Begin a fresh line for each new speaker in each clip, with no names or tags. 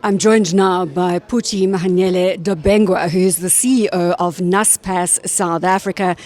I'm joined now by Phuthi Mahanyele-Dabengwa, who is the CEO of Naspers South Africa.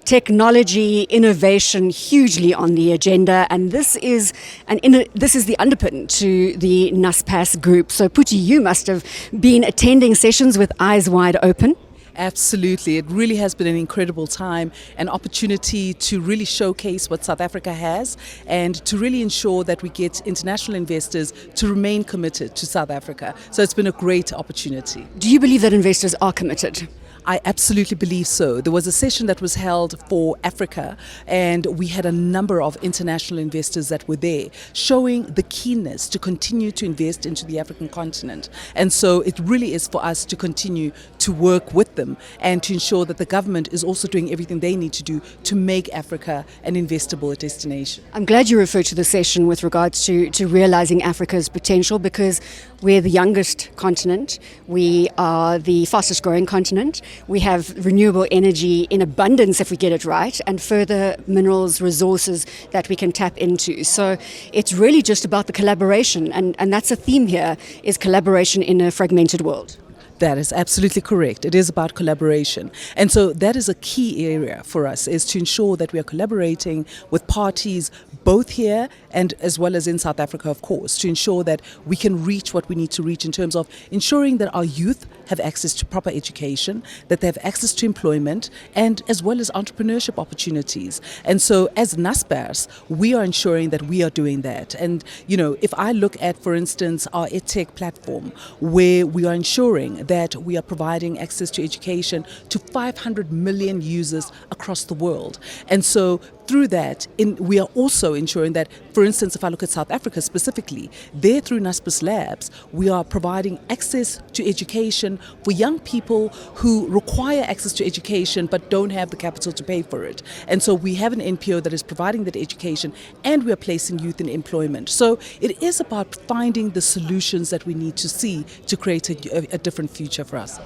Technology, innovation, hugely on the agenda, and this is the underpin to the Naspers group. So, Phuthi, you must have been attending sessions with eyes wide open.
Absolutely. It really has been an incredible time, an opportunity to really showcase what South Africa has and to really ensure that we get international investors to remain committed to South Africa. So it's been a great opportunity.
Do you believe that investors are committed?
I absolutely believe so. There was a session that was held for Africa, and we had a number of international investors that were there, showing the keenness to continue to invest into the African continent. And so it really is for us to continue to work with them and to ensure that the government is also doing everything they need to do to make Africa an investable destination.
I'm glad you referred to the session with regards to realizing Africa's potential, because we're the youngest continent, we are the fastest growing continent, we have renewable energy in abundance if we get it right, and further minerals, resources that we can tap into. So it's really just about the collaboration, and that's a theme here, is collaboration in a fragmented world.
That is absolutely correct. It is about collaboration. And so that is a key area for us, is to ensure that we are collaborating with parties both here and as well as in South Africa, of course, to ensure that we can reach what we need to reach in terms of ensuring that our youth have access to proper education, that they have access to employment, and as well as entrepreneurship opportunities. And so as Naspers, we are ensuring that we are doing that. And, you know, if I look at, for instance, our EdTech platform, where we are ensuring that we are providing access to education to 500 million users across the world. And so through that, we are also ensuring that, for instance, if I look at South Africa specifically, there through Naspers Labs, we are providing access to education for young people who require access to education but don't have the capital to pay for it. And so we have an NPO that is providing that education, and we are placing youth in employment. So it is about finding the solutions that we need to see to create a different future for us.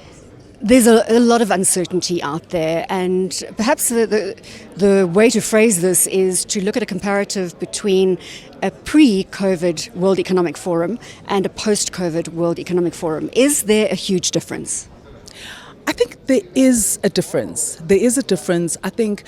There's a lot of uncertainty out there, and perhaps the way to phrase this is to look at a comparative between a pre-COVID World Economic Forum and a post-COVID World Economic Forum. Is there a huge difference?
I think there is a difference. There is a difference. I think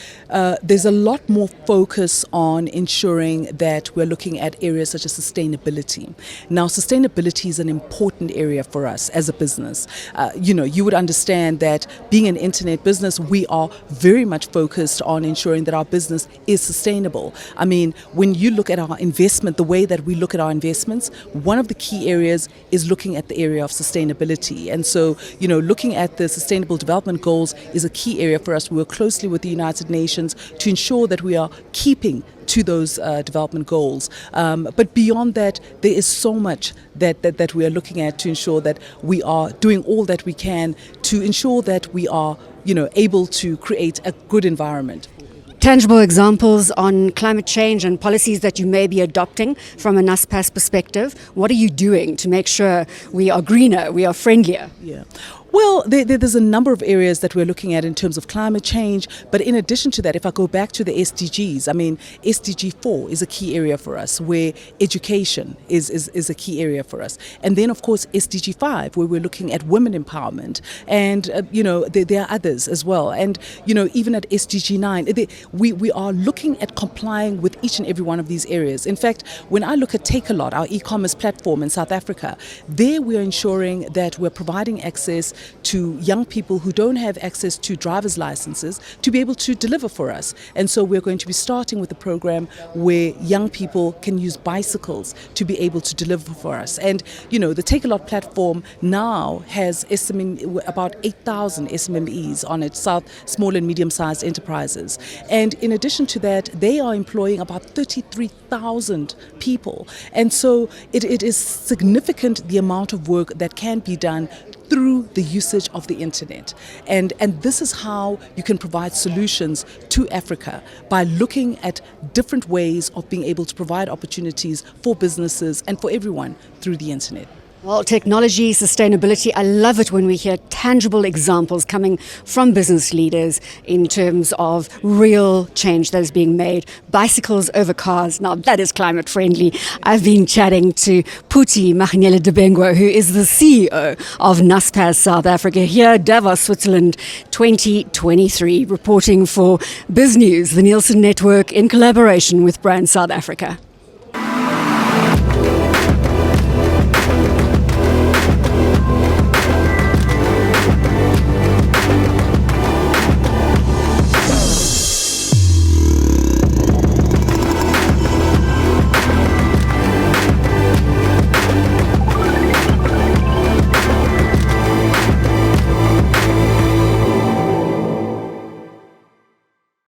there's a lot more focus on ensuring that we're looking at areas such as sustainability. Now, sustainability is an important area for us as a business. You would understand that being an internet business, we are very much focused on ensuring that our business is sustainable. I mean, when you look at our investment, the way that we look at our investments, one of the key areas is looking at the area of sustainability. And so, looking at the Sustainable Development Goals is a key area for us. We work closely with the United Nations to ensure that we are keeping to those development goals. But beyond that, there is so much that we are looking at to ensure that we are doing all that we can to ensure that we are, able to create a good environment.
Tangible examples on climate change and policies that you may be adopting from a Naspers perspective. What are you doing to make sure we are greener, we are friendlier?
Yeah. Well, there's a number of areas that we're looking at in terms of climate change. But in addition to that, if I go back to the SDGs, I mean, SDG 4 is a key area for us, where education is a key area for us. And then, of course, SDG 5, where we're looking at women empowerment. And, there are others as well. And, even at SDG 9, we are looking at complying with each and every one of these areas. In fact, when I look at Takealot, our e-commerce platform in South Africa, there we are ensuring that we're providing access to young people who don't have access to driver's licenses to be able to deliver for us. And so we're going to be starting with a program where young people can use bicycles to be able to deliver for us. And, the Takealot platform now has about 8,000 SMMEs on it, small and medium-sized enterprises. And in addition to that, they are employing about 33,000 people. And so it is significant, the amount of work that can be done through the usage of the internet. And this is how you can provide solutions to Africa, by looking at different ways of being able to provide opportunities for businesses and for everyone through the internet.
Well, technology, sustainability, I love it when we hear tangible examples coming from business leaders in terms of real change that is being made. Bicycles over cars, now that is climate friendly. I've been chatting to Phuthi Mahanyele-Dabengwa, who is the CEO of Naspers South Africa, here Davos, Switzerland 2023, reporting for BizNews, the Nielsen Network in collaboration with Brand South Africa.